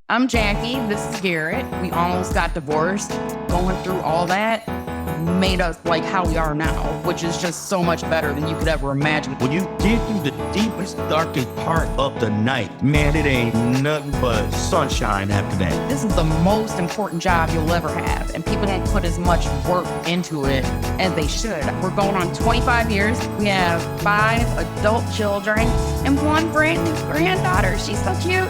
I'm Jackie. This is Garrett. We almost got divorced. Going through all that made us like how we are now, which is just so much better than you could ever imagine. When you get through the deepest, darkest part of the night, man, it ain't nothing but sunshine after that. This is the most important job you'll ever have, and people don't put as much work into it as they should. We're going on 25 years. We have 5 adult children and 1 brand new granddaughter. She's so cute.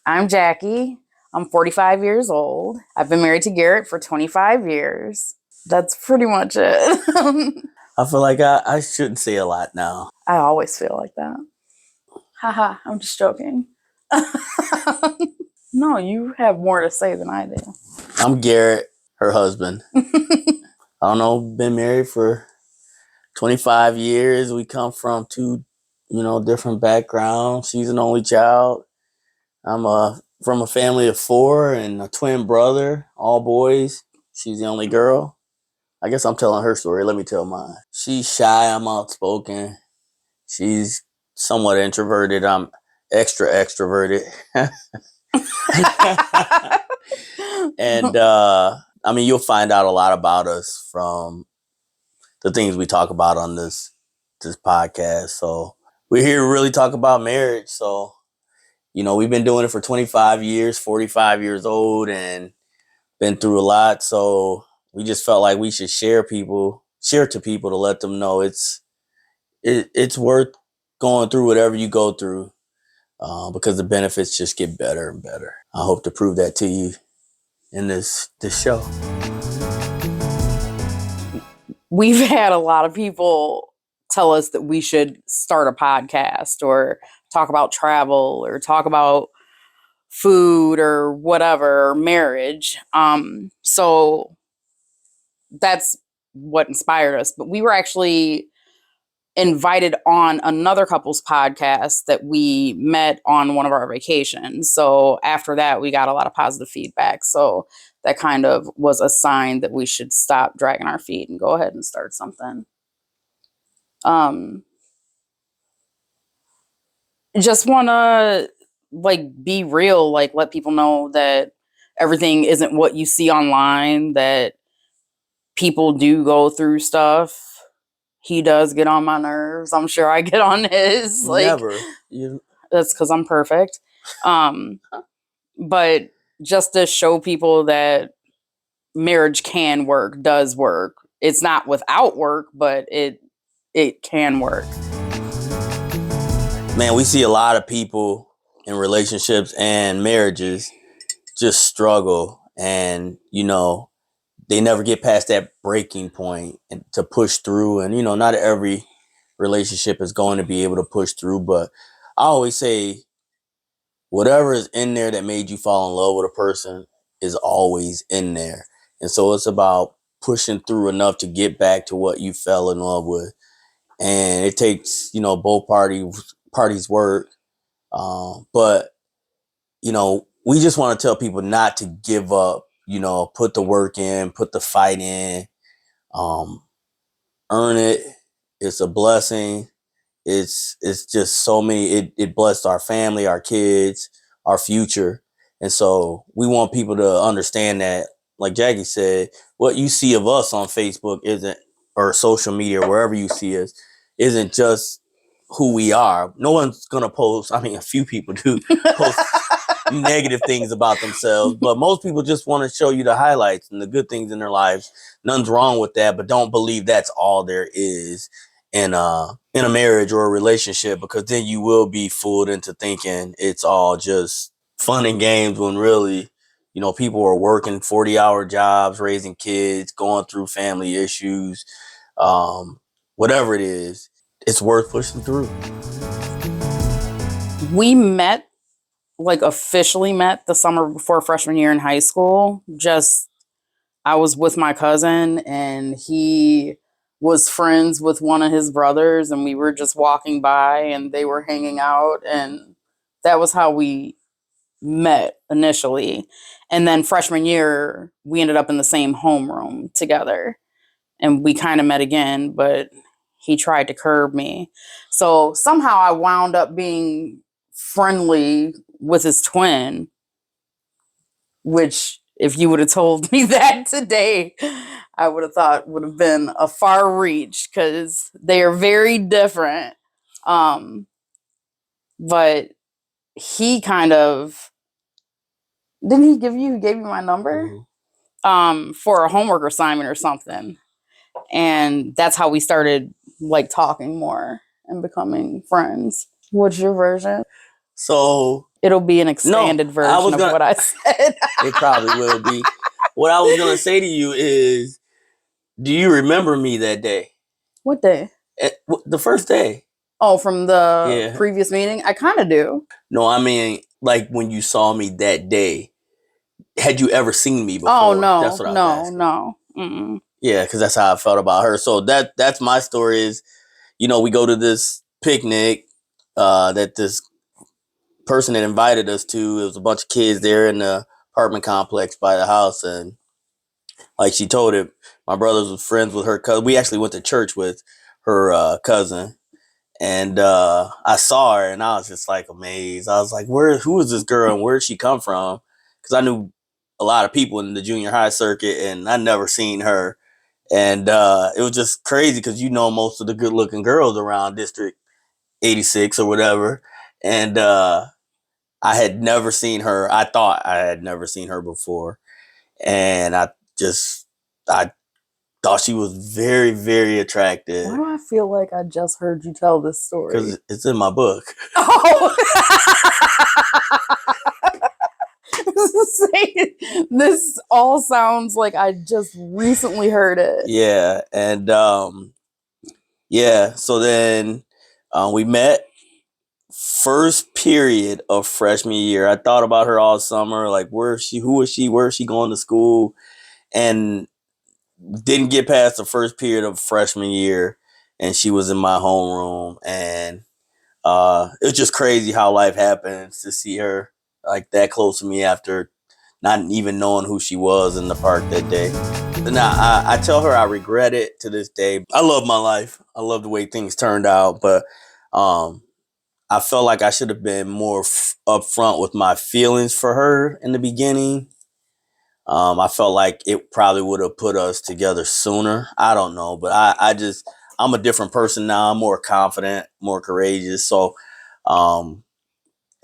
I'm Jackie. I'm 45 years old. I've been married to Garrett for 25 years. That's pretty much it. I feel like I shouldn't say a lot now. I always feel like that. Haha, I'm just joking. No, you have more to say than I do. I'm Garrett, her husband. I don't know, been married for 25 years. We come from 2, different backgrounds. She's an only child. I'm from a family of 4 and a twin brother, all boys. She's the only girl. I guess I'm telling her story. Let me tell mine. She's shy. I'm outspoken. She's somewhat introverted. I'm extra extroverted. And, you'll find out a lot about us from the things we talk about on this podcast. So we're here to really talk about marriage. So, we've been doing it for 25 years, 45 years old, and been through a lot. So we just felt like we should share to people to let them know it's worth going through whatever you go through, because the benefits just get better and better. I hope to prove that to you in this show. We've had a lot of people tell us that we should start a podcast or talk about travel or talk about food or whatever, or marriage. So that's what inspired us. But we were actually invited on another couple's podcast that we met on one of our vacations. So after that, we got a lot of positive feedback. So that kind of was a sign that we should stop dragging our feet and go ahead and start something. Just want to be real, let people know that everything isn't what you see online, that people do go through stuff. He does get on my nerves. I'm sure I get on his. Never. That's because I'm perfect. But just to show people that marriage can work, does work. It's not without work, but it can work. Man, we see a lot of people in relationships and marriages just struggle, and they never get past that breaking point and to push through. And not every relationship is going to be able to push through, but I always say whatever is in there that made you fall in love with a person is always in there. And so it's about pushing through enough to get back to what you fell in love with. And it takes, both parties work. But we just want to tell people not to give up, put the work in, put the fight in, earn it. It's a blessing. It's just so many, it blessed our family, our kids, our future. And so we want people to understand that, like Jackie said, what you see of us on Facebook or social media, wherever you see us, isn't just who we are. No one's going to post, a few people do post negative things about themselves, but most people just want to show you the highlights and the good things in their lives. Nothing's wrong with that, but don't believe that's all there is in a marriage or a relationship, because then you will be fooled into thinking it's all just fun and games when really, people are working 40-hour jobs, raising kids, going through family issues, whatever it is, it's worth pushing through. We officially met the summer before freshman year in high school. I was with my cousin and he was friends with one of his brothers, and we were just walking by and they were hanging out, and that was how we met initially. And then freshman year, we ended up in the same homeroom together, and we kind of met again, but he tried to curb me. So somehow I wound up being friendly with his twin, which if you would have told me that today, I would have thought would have been a far reach because they are very different. But he kind of didn't he give you my number for a homework assignment or something, and that's how we started like talking more and becoming friends. What's your version? So It'll be an expanded version of what I said. It probably will be. What I was gonna say to you is, do you remember me that day? What day? The first day. Oh, from the previous meeting? I kind of do. No, I mean, like when you saw me that day, had you ever seen me before? Oh, no. That's what I was asking. No. Mm-mm. Yeah, because that's how I felt about her. So that's my story is, we go to this picnic that this person that invited us to. It was a bunch of kids there in the apartment complex by the house. And like she told it, my brothers was friends with her cousin. We actually went to church with her cousin. And I saw her and I was just like amazed. I was like, who is this girl and where did she come from? Because I knew a lot of people in the junior high circuit and I never seen her. And it was just crazy because most of the good looking girls around District 86 or whatever. And I had never seen her. I thought I had never seen her before. And I thought she was very, very attractive. Why do I feel like I just heard you tell this story? Because it's in my book. Oh! This all sounds like I just recently heard it. Yeah. And so then we met first period of freshman year. I thought about her all summer, like where is she, who is she, where is she going to school, and didn't get past the first period of freshman year, and she was in my homeroom, and it was just crazy how life happens to see her like that close to me after not even knowing who she was in the park that day. Now, I tell her I regret it to this day. I love my life. I love the way things turned out, but I felt like I should have been more upfront with my feelings for her in the beginning. I felt like it probably would have put us together sooner. I don't know, but I'm a different person now. I'm more confident, more courageous. So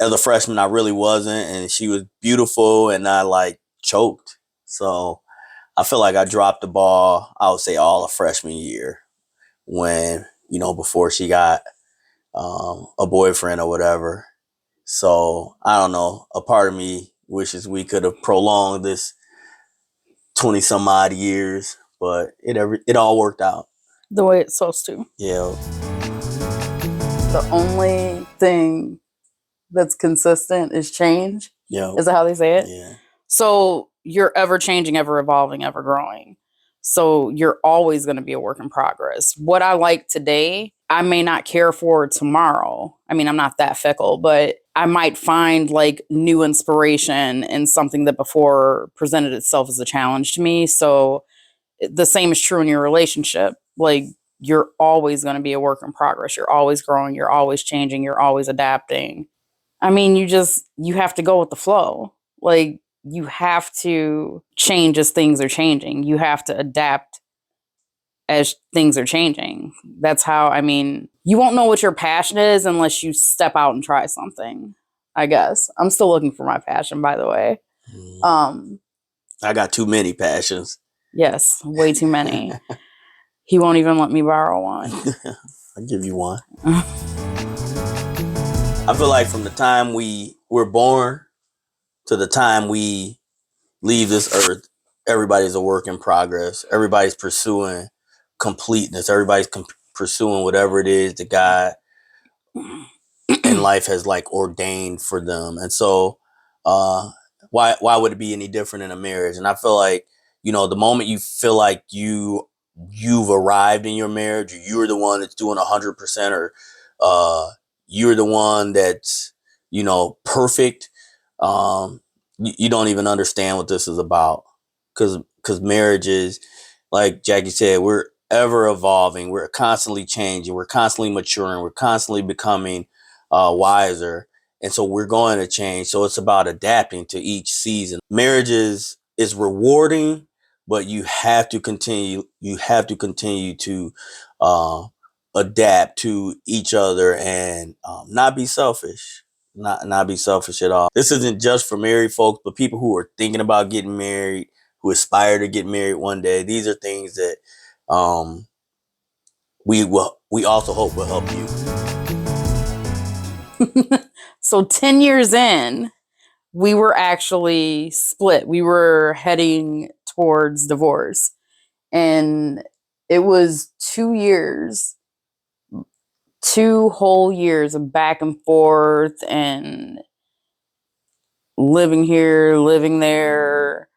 as a freshman, I really wasn't, and she was beautiful, and I like choked. So I feel like I dropped the ball, I would say all of freshman year when, before she got a boyfriend or whatever. So I don't know. A part of me wishes we could have prolonged this 20 some odd years, but it all worked out the way it's supposed to. Yeah. The only thing that's consistent is change. Yeah. Is that how they say it? Yeah. So you're ever changing, ever evolving, ever growing. So you're always going to be a work in progress. What I like today, I may not care for tomorrow. I mean, I'm not that fickle, but I might find like new inspiration in something that before presented itself as a challenge to me. So the same is true in your relationship. Like you're always going to be a work in progress. You're always growing. You're always changing. You're always adapting. I mean, you have to go with the flow. Like you have to change as things are changing. You have to adapt as things are changing. That's how, I mean, you won't know what your passion is unless you step out and try something, I guess. I'm still looking for my passion, by the way. I got too many passions. Yes, way too many. He won't even let me borrow one. I'll give you one. I feel like from the time we're born to the time we leave this earth, everybody's a work in progress. Everybody's pursuing completeness. Everybody's pursuing whatever it is that God in life has like ordained for them. And so why would it be any different in a marriage? And I feel like, the moment you feel like you've arrived in your marriage, or you're the one that's doing 100%, or you're the one that's, perfect, you don't even understand what this is about. Because marriage is, like Jackie said, we're ever evolving. We're constantly changing. We're constantly maturing. We're constantly becoming wiser. And so we're going to change. So it's about adapting to each season. Marriage is rewarding, but you have to continue to adapt to each other and not be selfish. Not be selfish at all. This isn't just for married folks, but people who are thinking about getting married, who aspire to get married one day. These are things that we also hope will help you. So 10 years in, we were actually split. We were heading towards divorce. And it was 2 years, 2 whole years of back and forth and living here, living there,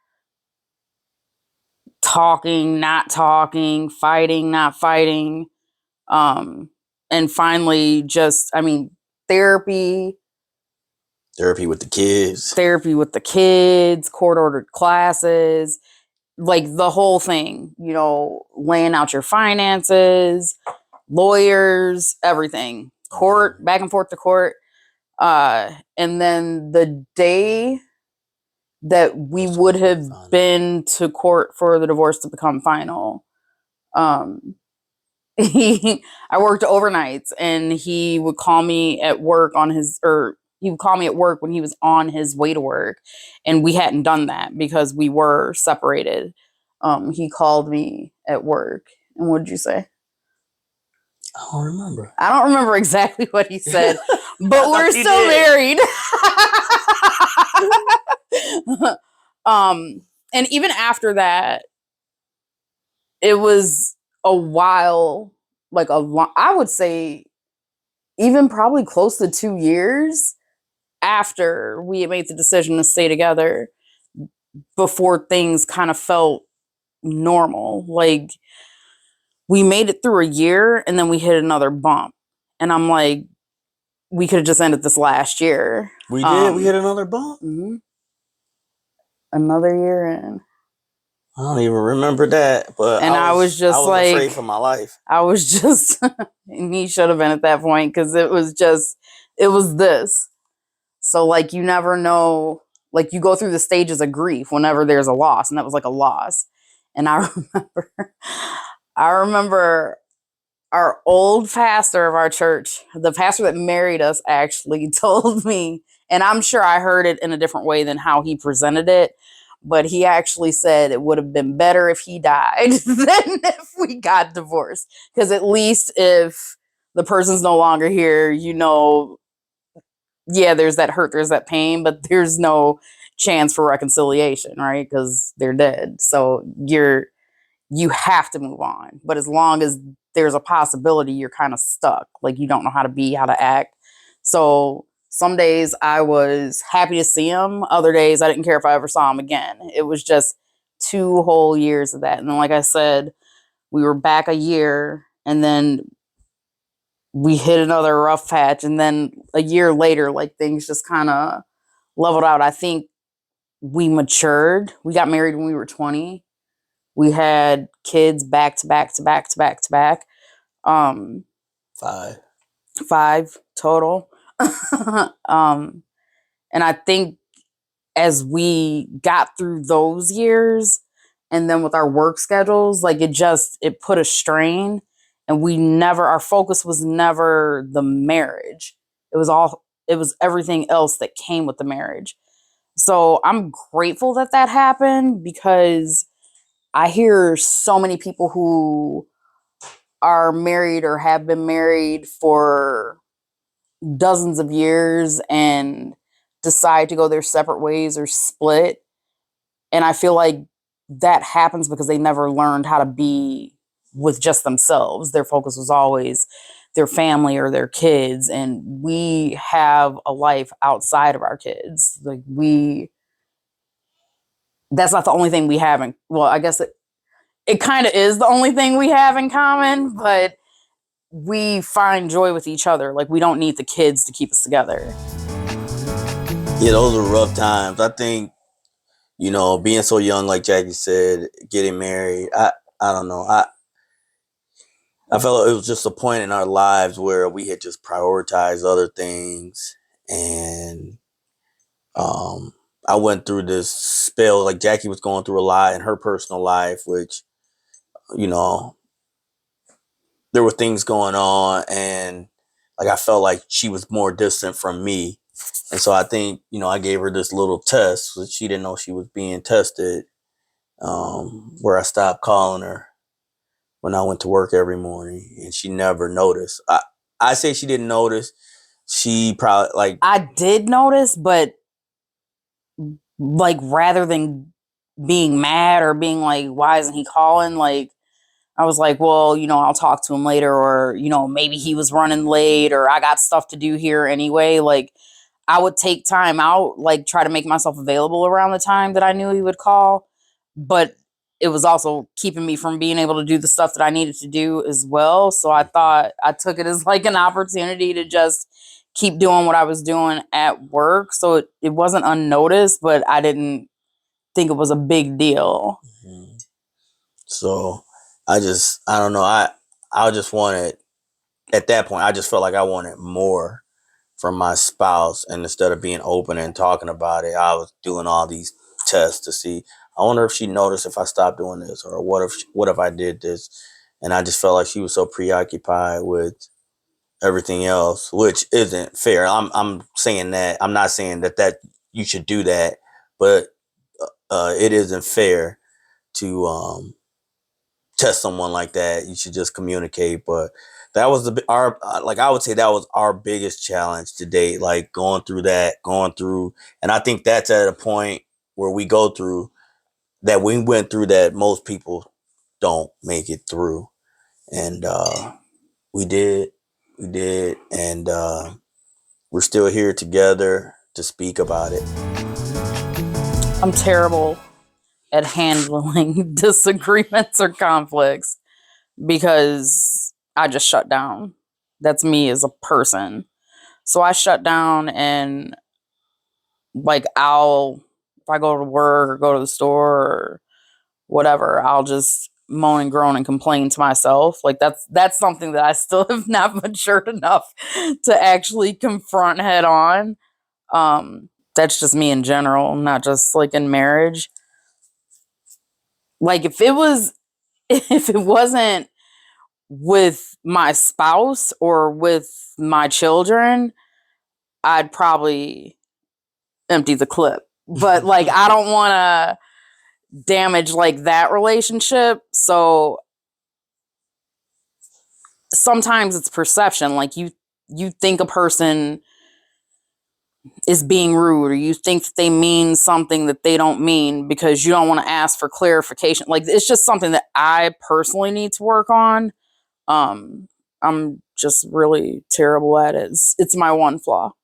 talking, not talking, fighting, not fighting. And finally therapy with the kids, court-ordered classes, like the whole thing, laying out your finances, lawyers, everything, court, back and forth to court. And then the day that we would have been to court for the divorce to become final, I worked overnights, and he would call me at work he would call me at work when he was on his way to work, and we hadn't done that because we were separated. He called me at work, and what did you say? I don't remember. I don't remember exactly what he said, but we're still married. And even after that, it was a while, I would say even probably close to 2 years after we had made the decision to stay together before things kind of felt normal. Like, we made it through a year and then we hit another bump. And I'm like, we could have just ended this last year. We did? We hit another bump? Mm-hmm. Another year in. I don't even remember that, but I was afraid for my life. And he should have been at that point, because it was this. So, like, you never know, like, you go through the stages of grief whenever there's a loss, and that was like a loss. And I remember our old pastor of our church, the pastor that married us, actually told me, and I'm sure I heard it in a different way than how he presented it, but he actually said it would have been better if he died than if we got divorced. Because at least if the person's no longer here, yeah, there's that hurt, there's that pain, but there's no chance for reconciliation, right? Because they're dead. So you have to move on. But as long as there's a possibility, you're kind of stuck. Like, you don't know how to be, how to act. So some days I was happy to see him. Other days I didn't care if I ever saw him again. It was just 2 whole years of that. And then, like I said, we were back a year, and then we hit another rough patch. And then a year later, like, things just kind of leveled out. I think we matured. We got married when we were 20. We had kids back to back to back to back to back. 5 total. And I think as we got through those years, and then with our work schedules, like, it put a strain, and our focus was never the marriage. It was everything else that came with the marriage. So I'm grateful that happened, because I hear so many people who are married or have been married for dozens of years and decide to go their separate ways or split. And I feel like that happens because they never learned how to be with just themselves. Their focus was always their family or their kids. And we have a life outside of our kids. Like, that's not the only thing we have I guess it kind of is the only thing we have in common, but we find joy with each other. Like, we don't need the kids to keep us together. Yeah, those are rough times. I think, being so young, like Jackie said, getting married, I don't know. I felt it was just a point in our lives where we had just prioritized other things. And I went through this spell, like Jackie was going through a lot in her personal life, which, you know, there were things going on, and like I felt like she was more distant from me. And so I think, you know, I gave her this little test, so she didn't know she was being tested, where I stopped calling her when I went to work every morning, and she never noticed. I say she didn't notice. She probably like I did notice, but like rather than being mad or being like, why isn't he calling? Like, I was like, well, you know, I'll talk to him later, or, you know, maybe he was running late, or I got stuff to do here anyway. Like, I would take time out, like try to make myself available around the time that I knew he would call. But it was also keeping me from being able to do the stuff that I needed to do as well. So I thought I took it as like an opportunity to just keep doing what I was doing at work. So it wasn't unnoticed, but I didn't think it was a big deal. Mhm. So I don't know. I just wanted, at that point, I just felt like I wanted more from my spouse. And instead of being open and talking about it, I was doing all these tests to see, I wonder if she noticed if I stopped doing this, or what if I did this? And I just felt like she was so preoccupied with everything else, which isn't fair. I'm saying that, I'm not saying that you should do that, but it isn't fair to test someone like that. You should just communicate. But that was our, like, I would say that was our biggest challenge to date, like going through. And I think that's at a point where we went through that most people don't make it through. And we did. And we're still here together to speak about it. I'm terrible at handling disagreements or conflicts because I just shut down. That's me as a person. So I shut down, and like if I go to work or go to the store or whatever, I'll just moan and groan and complain to myself. Like that's something that I still have not matured enough to actually confront head on. That's just me in general, not just like in marriage. Like if it wasn't with my spouse or with my children, I'd probably empty the clip. But like I don't want to damage like that relationship. So sometimes it's perception. Like you think a person is being rude, or you think that they mean something that they don't mean because you don't want to ask for clarification. Like it's just something that I personally need to work on. I'm just really terrible at it. It's my one flaw.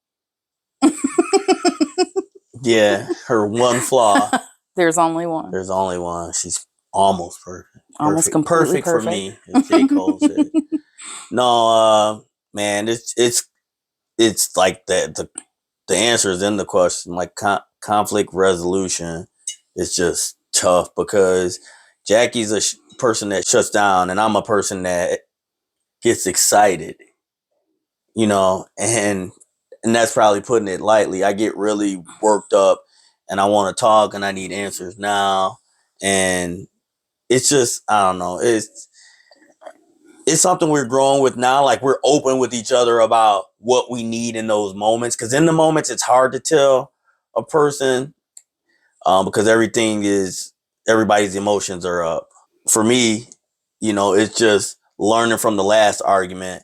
Yeah, her one flaw. There's only one. There's only one. She's almost perfect. Almost completely perfect for me, as J. Cole said. No, man, it's like the answer is in the question. Like conflict resolution is just tough because Jackie's a person that shuts down, and I'm a person that gets excited. You know, and that's probably putting it lightly. I get really worked up, and I want to talk, and I need answers now, and it's just, I don't know. It's something we're growing with now. Like we're open with each other about what we need in those moments. Because in the moments, it's hard to tell a person because everybody's emotions are up. For me, you know, it's just learning from the last argument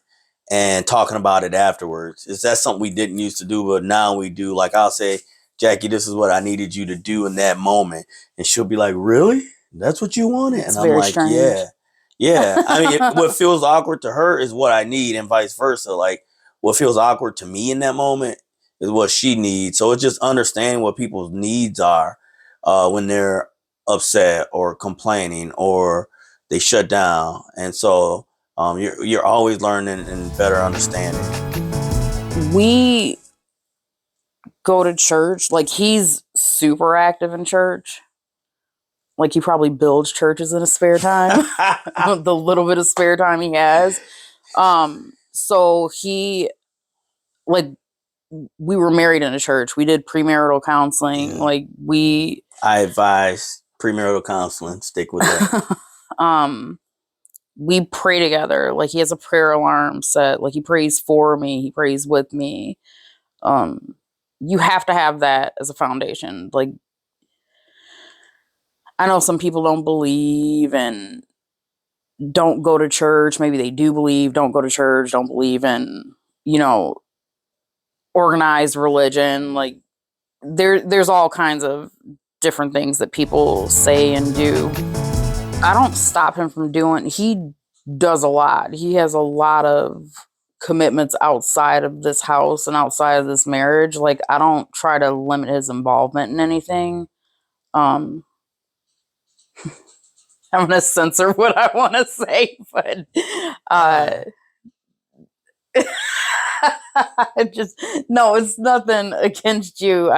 and talking about it afterwards. That's something we didn't used to do, but now we do. Like I'll say, Jackie, this is what I needed you to do in that moment. And she'll be like, really? That's what you wanted? It's and I'm like, strange. yeah. Yeah. I mean, what feels awkward to her is what I need, and vice versa. Like what feels awkward to me in that moment is what she needs. So it's just understanding what people's needs are when they're upset or complaining or they shut down. And so you're always learning and better understanding. We go to church. Like he's super active in church. Like he probably builds churches in his spare time. The little bit of spare time he has. So he, like, we were married in a church. We did premarital counseling. Yeah. Like I advise premarital counseling. Stick with that. We pray together. Like he has a prayer alarm set. Like he prays for me. He prays with me. You have to have that as a foundation. Like I know some people don't believe and don't go to church. Maybe they do believe, don't go to church, don't believe in, organized religion. Like there's all kinds of different things that people say and do. I don't stop him from doing. He does a lot. He has a lot of commitments outside of this house and outside of this marriage. Like I don't try to limit his involvement in anything. I'm gonna censor what I want to say, but no, it's nothing against you.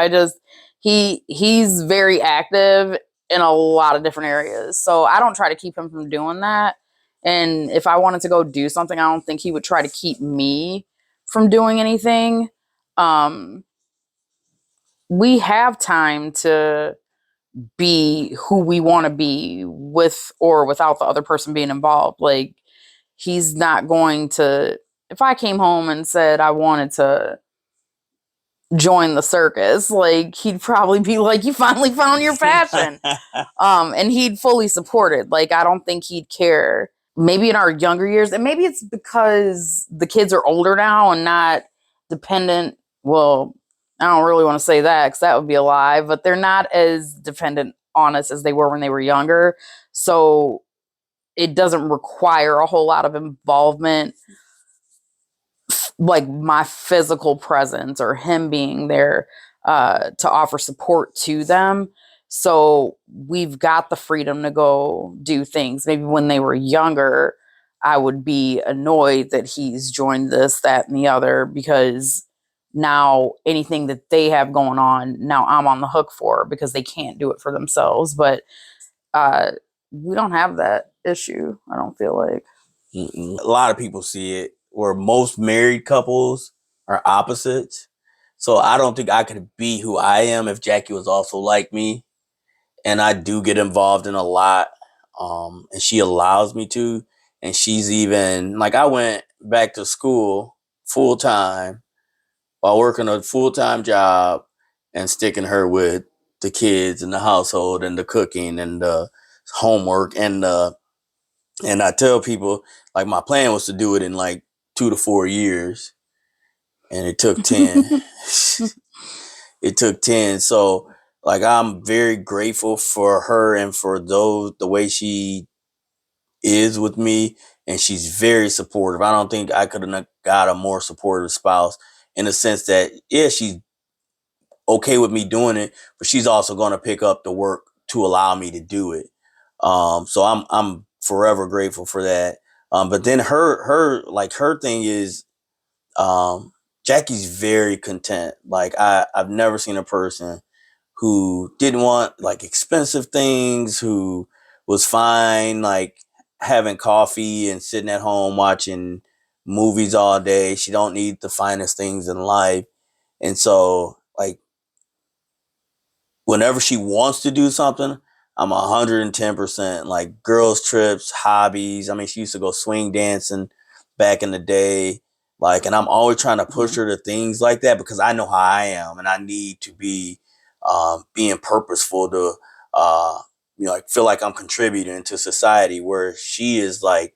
He's very active in a lot of different areas. So I don't try to keep him from doing that. And if I wanted to go do something, I don't think he would try to keep me from doing anything. We have time to be who we want to be with or without the other person being involved. Like he's not going to, if I came home and said I wanted to join the circus, like he'd probably be like, you finally found your passion. And he'd fully support it. Like I don't think he'd care. Maybe in our younger years, and maybe it's because the kids are older now and not dependent. Well, I don't really want to say that because that would be a lie, but they're not as dependent on us as they were when they were younger. So it doesn't require a whole lot of involvement, like my physical presence or him being there to offer support to them. So we've got the freedom to go do things. Maybe when they were younger, I would be annoyed that he's joined this, that, and the other, because now anything that they have going on, now I'm on the hook for because they can't do it for themselves. But we don't have that issue, I don't feel like. A lot of people see it where most married couples are opposites. So I don't think I could be who I am if Jackie was also like me. And I do get involved in a lot. And she allows me to. And she's even, like, I went back to school full time while working a full-time job and sticking her with the kids and the household and the cooking and the homework. And I tell people, like, my plan was to do it in like 2 to 4 years. And it took 10. It took 10. So, like, I'm very grateful for her and for the way she is with me. And she's very supportive. I don't think I could have got a more supportive spouse, in the sense that, yeah, she's okay with me doing it, but she's also going to pick up the work to allow me to do it. So I'm forever grateful for that. But then her thing is, Jackie's very content. Like I've never seen a person who didn't want like expensive things, who was fine like having coffee and sitting at home watching movies all day. She don't need the finest things in life. And so, like, whenever she wants to do something, I'm 110%. Like girls trips, hobbies. I mean, she used to go swing dancing back in the day. Like, and I'm always trying to push her to things like that because I know how I am and I need to be being purposeful to, like feel like I'm contributing to society, where she is like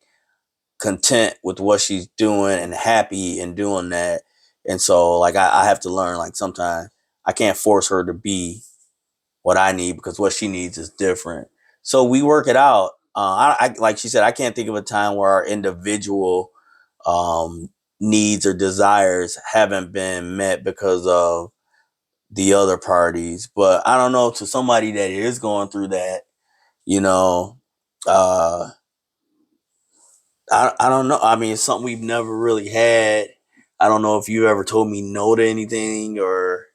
content with what she's doing and happy in doing that. And so like, I have to learn, like sometimes I can't force her to be what I need because what she needs is different. So we work it out. I like she said, I can't think of a time where our individual needs or desires haven't been met because of the other parties. But I don't know, to somebody that is going through that, I don't know. I mean, it's something we've never really had. I don't know if you ever told me no to anything, or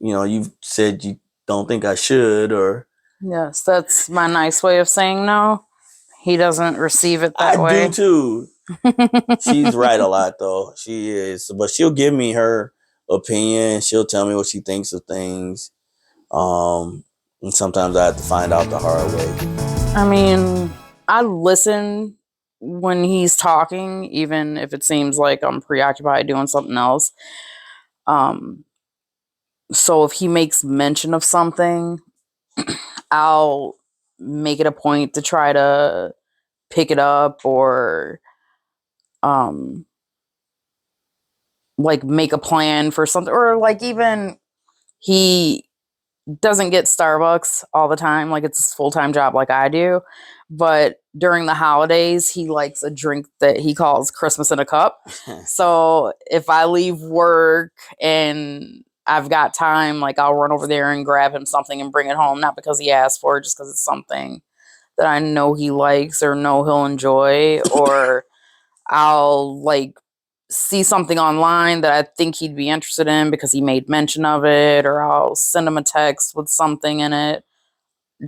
you've said you don't think I should, or. Yes, that's my nice way of saying no. He doesn't receive it that way. I do too. She's right a lot though. She is, but she'll give me her opinion. She'll tell me what she thinks of things. And sometimes I have to find out the hard way. I mean, I listen when he's talking, even if it seems like I'm preoccupied doing something else. So if he makes mention of something, I'll make it a point to try to pick it up or like make a plan for something, or like even he doesn't get Starbucks all the time, like it's his full-time job like I do, but during the holidays he likes a drink that he calls Christmas in a cup. So if I leave work and I've got time, like I'll run over there and grab him something and bring it home, not because he asked for it, just because it's something that I know he likes or know he'll enjoy. Or I'll like see something online that I think he'd be interested in because he made mention of it, or I'll send him a text with something in it.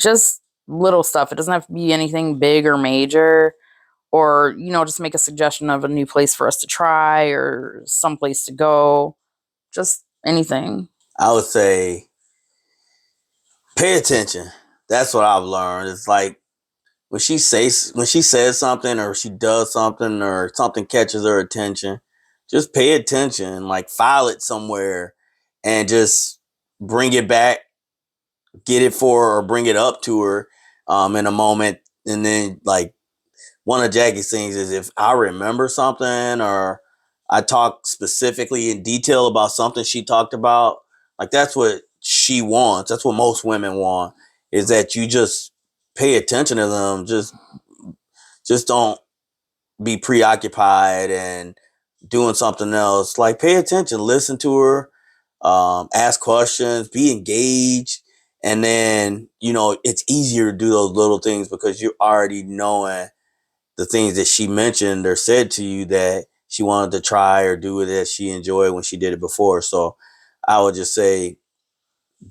Just little stuff. It doesn't have to be anything big or major, or, just make a suggestion of a new place for us to try or some place to go. Just anything. I would say pay attention. That's what I've learned. It's like when she says something or she does something or something catches her attention, just pay attention, like file it somewhere and just bring it back, get it for her or bring it up to her in a moment. And then like one of Jackie's things is if I remember something or I talk specifically in detail about something she talked about, like that's what she wants. That's what most women want, is that you just pay attention to them. Just don't be preoccupied and doing something else. Like pay attention, listen to her, ask questions, be engaged. And then, it's easier to do those little things because you're already knowing the things that she mentioned or said to you that she wanted to try or do it that she enjoyed when she did it before. So I would just say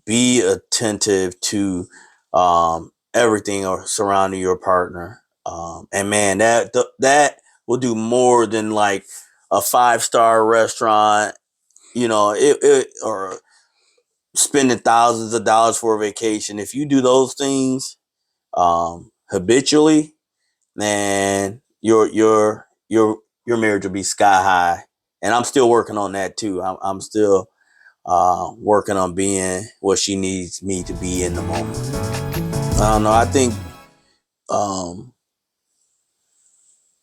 be attentive to everything or surrounding your partner. And man, that will do more than like a 5-star restaurant, or spending thousands of dollars for a vacation. If you do those things habitually, man, your marriage will be sky high. And I'm still working on that too. I'm still working on being what she needs me to be in the moment. I don't know. I think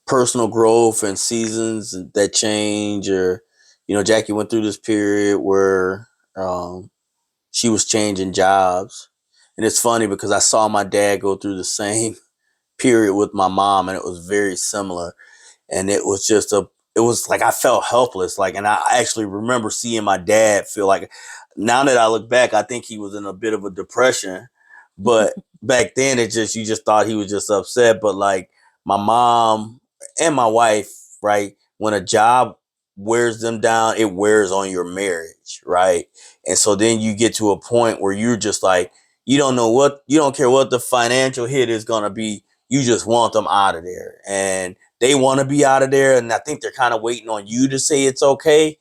personal growth and seasons that change, or Jackie went through this period where she was changing jobs, and it's funny because I saw my dad go through the same period with my mom, and it was very similar. And it was like I felt helpless. Like, and I actually remember seeing my dad feel like, now that I look back, I think he was in a bit of a depression. But back then, you just thought he was just upset. But like my mom and my wife, right? When a job wears them down, it wears on your marriage, right? And so then you get to a point where you're just like, you don't care what the financial hit is going to be. You just want them out of there. And they want to be out of there, and I think they're kind of waiting on you to say it's okay.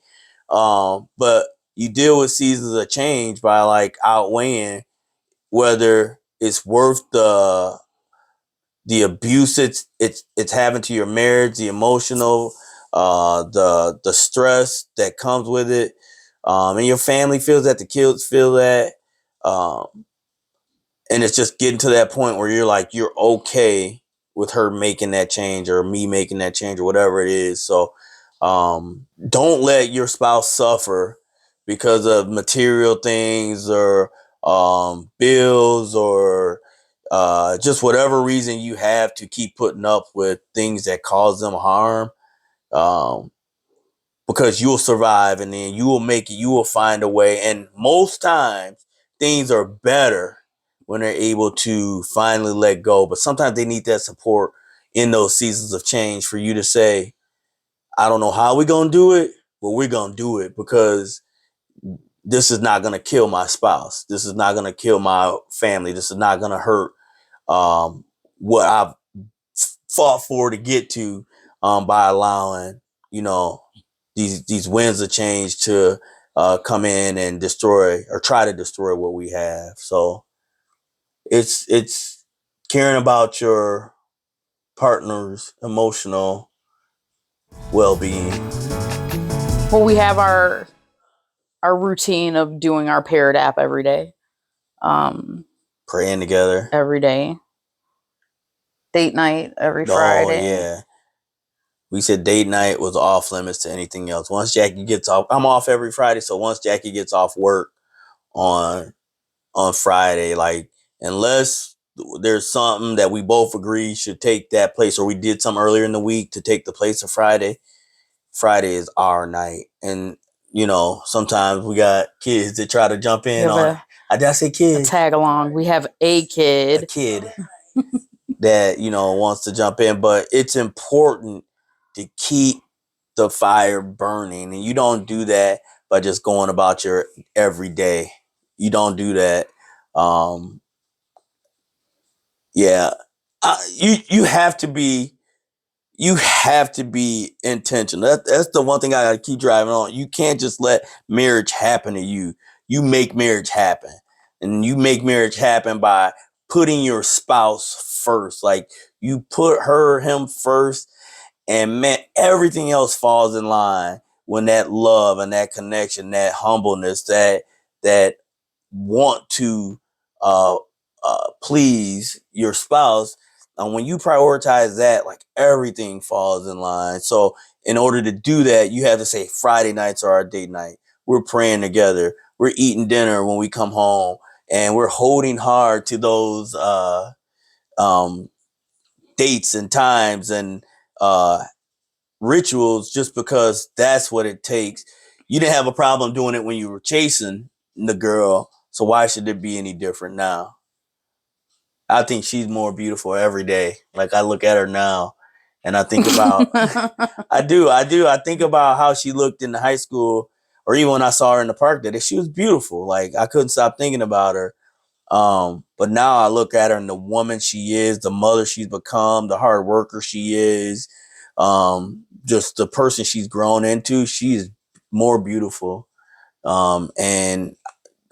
But you deal with seasons of change by like outweighing whether it's worth the abuse it's having to your marriage, the emotional, the stress that comes with it, and your family feels that, the kids feel that, and it's just getting to that point where you're okay with her making that change or me making that change or whatever it is. So don't let your spouse suffer because of material things or bills or just whatever reason you have to keep putting up with things that cause them harm. Because you'll survive, and then you will make it, you will find a way. And most times things are better when they're able to finally let go. But sometimes they need that support in those seasons of change for you to say, I don't know how we're going to do it, but we're going to do it because this is not going to kill my spouse. This is not going to kill my family. This is not going to hurt what I've fought for to get to. by allowing, these winds of change to come in and destroy or try to destroy what we have. So it's caring about your partner's emotional well-being. Well, we have our routine of doing our paired app every day. Praying together every day. Date night every Friday. Yeah. We said date night was off limits to anything else. Once Jackie gets off, I'm off every Friday. So once Jackie gets off work on Friday, like, unless there's something that we both agree should take that place, or we did some earlier in the week to take the place of Friday is our night. And, sometimes we got kids that try to jump in on it. Did I say kids? A tag along. We have a kid. That, wants to jump in. But it's important to keep the fire burning. And you don't do that by just going about your everyday. You don't do that. You have to be intentional. That's the one thing I gotta keep driving on. You can't just let marriage happen to you. You make marriage happen. And you make marriage happen by putting your spouse first. Like, you put him first, and man, everything else falls in line when that love and that connection, that humbleness, that want to please your spouse. And when you prioritize that, like, everything falls in line. So in order to do that, you have to say Friday nights are our date night. We're praying together. We're eating dinner when we come home, and we're holding hard to those dates and times and rituals, just because that's what it takes. You didn't have a problem doing it when you were chasing the girl, so why should it be any different now? I think she's more beautiful every day. Like, I look at her now and I think about, I do. I think about how she looked in high school, or even when I saw her in the park, that she was beautiful. Like, I couldn't stop thinking about her. But now I look at her and the woman she is, the mother she's become, the hard worker she is, just the person she's grown into. She's more beautiful. And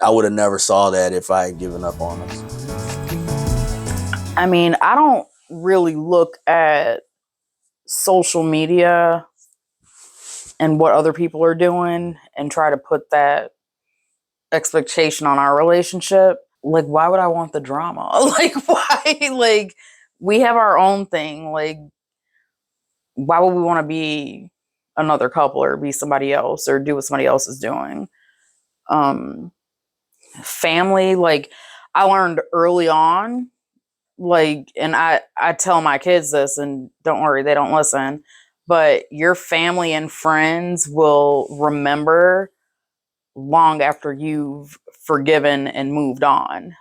I would have never saw that if I had given up on us. I mean, I don't really look at social media and what other people are doing and try to put that expectation on our relationship. Like, why would I want the drama? Like, why? Like, we have our own thing. Like, why would we want to be another couple or be somebody else or do what somebody else is doing? Family, like, I learned early on, like, and I tell my kids this, and don't worry, they don't listen, but your family and friends will remember long after you've forgiven and moved on.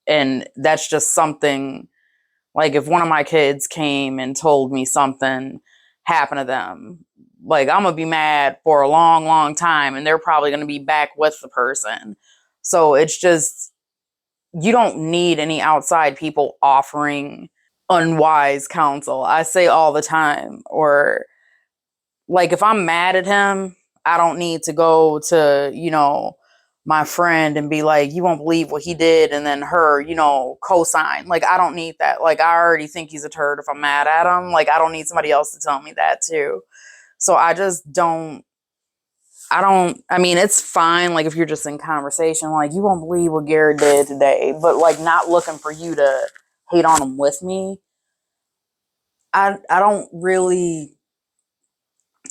And that's just something, like, if one of my kids came and told me something happened to them, like, I'm gonna be mad for a long, long time, and they're probably gonna be back with the person. So it's just, you don't need any outside people offering unwise counsel. I say all the time, or, like, if I'm mad at him, I don't need to go to, my friend and be like, you won't believe what he did, and then her, co-sign. Like, I don't need that. Like, I already think he's a turd if I'm mad at him. Like, I don't need somebody else to tell me that too. So I just don't, I mean, it's fine, like, if you're just in conversation, like, you won't believe what Garrett did today, but, like, not looking for you to hate on him with me. I don't really,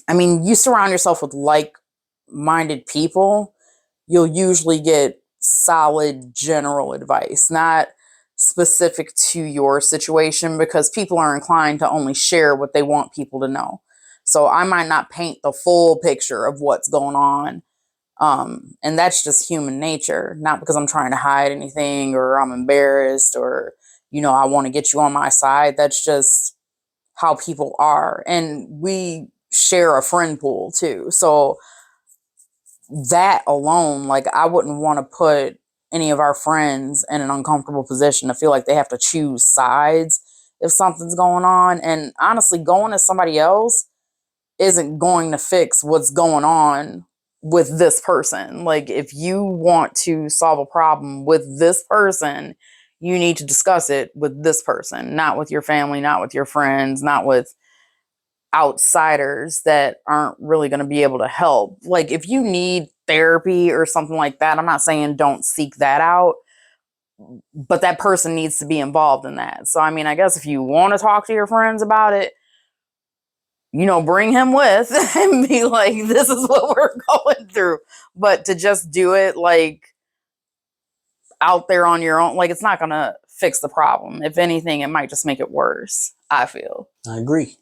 I mean, you surround yourself with like-minded people, you'll usually get solid general advice, not specific to your situation, because people are inclined to only share what they want people to know. So I might not paint the full picture of what's going on. And that's just human nature, not because I'm trying to hide anything or I'm embarrassed or, I want to get you on my side. That's just how people are. And we share a friend pool too. So that alone, like, I wouldn't want to put any of our friends in an uncomfortable position to feel like they have to choose sides if something's going on. And honestly, going to somebody else isn't going to fix what's going on with this person. Like, if you want to solve a problem with this person, you need to discuss it with this person, not with your family, not with your friends, not with outsiders that aren't really going to be able to help. Like, if you need therapy or something like that, I'm not saying don't seek that out, but that person needs to be involved in that. So, I mean, I guess if you want to talk to your friends about it, bring him with and be like, this is what we're going through. But to just do it like out there on your own, like, it's not going to fix the problem. If anything, it might just make it worse, I feel. I agree.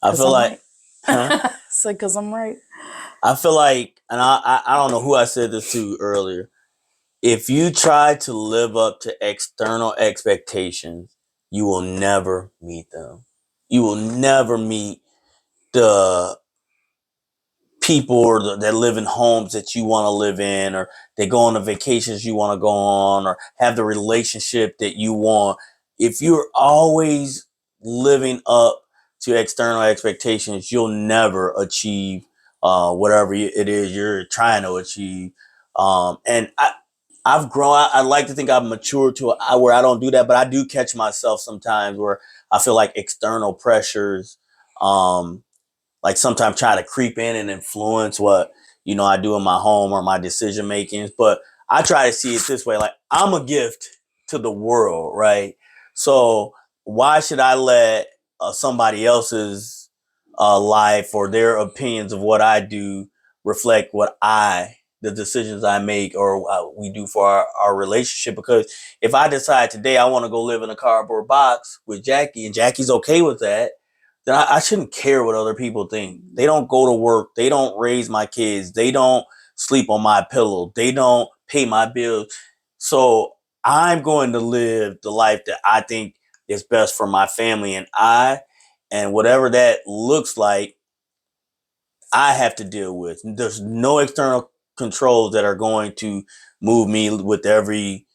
I feel like, right. It's like, because I'm right. I feel like, and I don't know who I said this to earlier. If you try to live up to external expectations, you will never meet them. You will never meet the people that live in homes that you want to live in, or they go on the vacations you want to go on, or have the relationship that you want. If you're always living up to external expectations, you'll never achieve whatever it is you're trying to achieve. And I've grown. I like to think I've matured to where I don't do that, but I do catch myself sometimes where I feel like external pressures, like sometimes try to creep in and influence what, I do in my home or my decision makings. But I try to see it this way, like, I'm a gift to the world, right? So why should I let somebody else's life or their opinions of what I do reflect the decisions I make or we do for our relationship? Because if I decide today I want to go live in a cardboard box with Jackie and Jackie's okay with that, then I shouldn't care what other people think. They don't go to work. They don't raise my kids. They don't sleep on my pillow. They don't pay my bills. So I'm going to live the life that I think is best for my family and whatever that looks like, I have to deal with. There's no external controls that are going to move me with every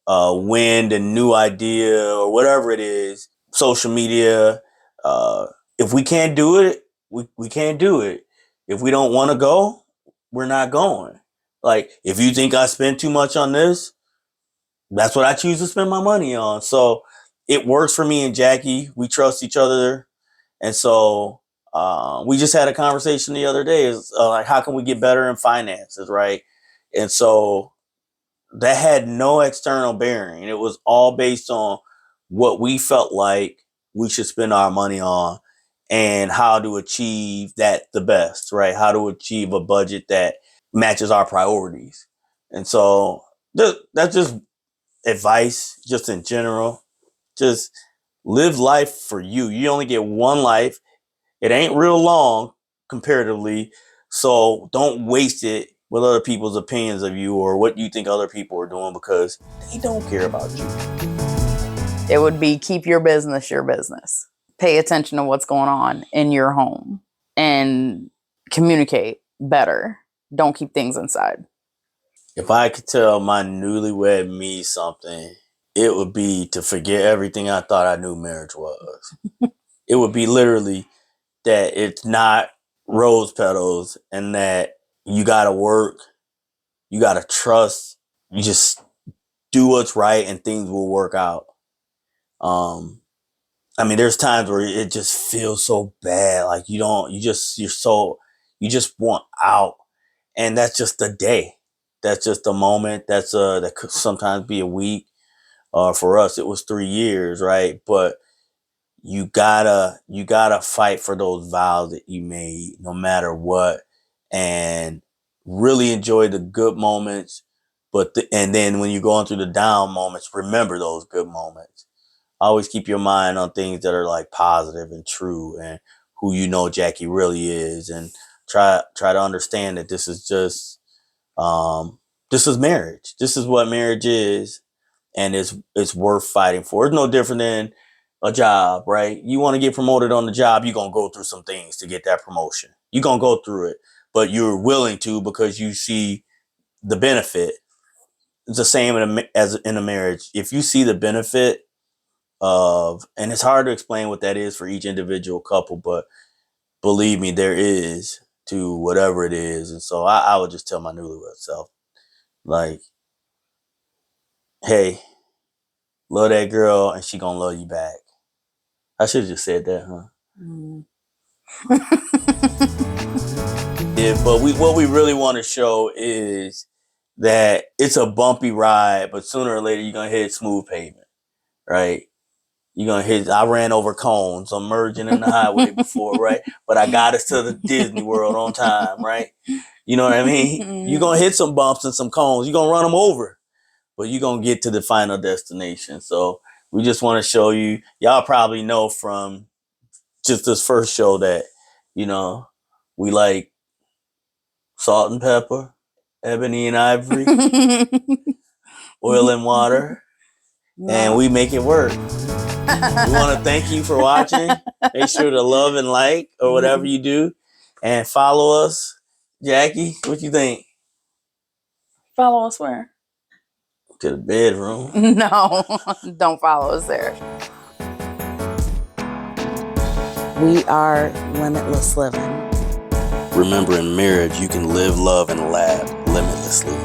wind and new idea or whatever it is. Social media, if we can't do it, we can't do it. If we don't want to go, we're not going. Like, if you think I spend too much on this, that's what I choose to spend my money on. So it works for me and Jackie. We trust each other. And so we just had a conversation the other day. Is like, how can we get better in finances, right? And so that had no external bearing. It was all based on what we felt like we should spend our money on and how to achieve that the best, right? How to achieve a budget that matches our priorities. And so that's just advice, just in general. Just live life for you. You only get one life. It ain't real long comparatively. So don't waste it with other people's opinions of you or what you think other people are doing, because they don't care about you. It would be keep your business your business. Pay attention to what's going on in your home and communicate better. Don't keep things inside. If I could tell my newlywed me something, it would be to forget everything I thought I knew marriage was. It would be literally that it's not rose petals and that you got to work, you got to trust, you just do what's right and things will work out. I mean, there's times where it just feels so bad. Like you just want out. And that's just a day. That's just a moment. That could sometimes be a week. For us, it was 3 years, right? But you gotta fight for those vows that you made, no matter what, and really enjoy the good moments. And then when you're going through the down moments, remember those good moments. Always keep your mind on things that are like positive and true, and who Jackie really is, and try to understand that this is just this is marriage. This is what marriage is, and it's worth fighting for. It's no different than a job, right? You want to get promoted on the job, you're gonna go through some things to get that promotion. You're gonna go through it, but you're willing to because you see the benefit. It's the same as in a marriage. If you see the benefit and it's hard to explain what that is for each individual couple, but believe me, there is to whatever it is. And so I would just tell my newlywed self, like, hey, love that girl and she gonna love you back. I should have just said that, huh? Yeah, but what we really want to show is that it's a bumpy ride, but sooner or later you're gonna hit smooth pavement, right? You're gonna hit. I ran over cones. I'm merging in the highway before, right? But I got us to the Disney World on time, right? You know what I mean? You're gonna hit some bumps and some cones. You're gonna run them over, but you're gonna get to the final destination. So we just want to show you. Y'all probably know from just this first show that, you know, we like salt and pepper, ebony and ivory, oil and water, and we make it work. We want to thank you for watching. Make sure to love and like or whatever you do, and follow us. Jackie, what you think? Follow us where? To the bedroom. No, don't follow us there. We are Limitless Livin. Remember, in marriage, you can live, love, and laugh limitlessly.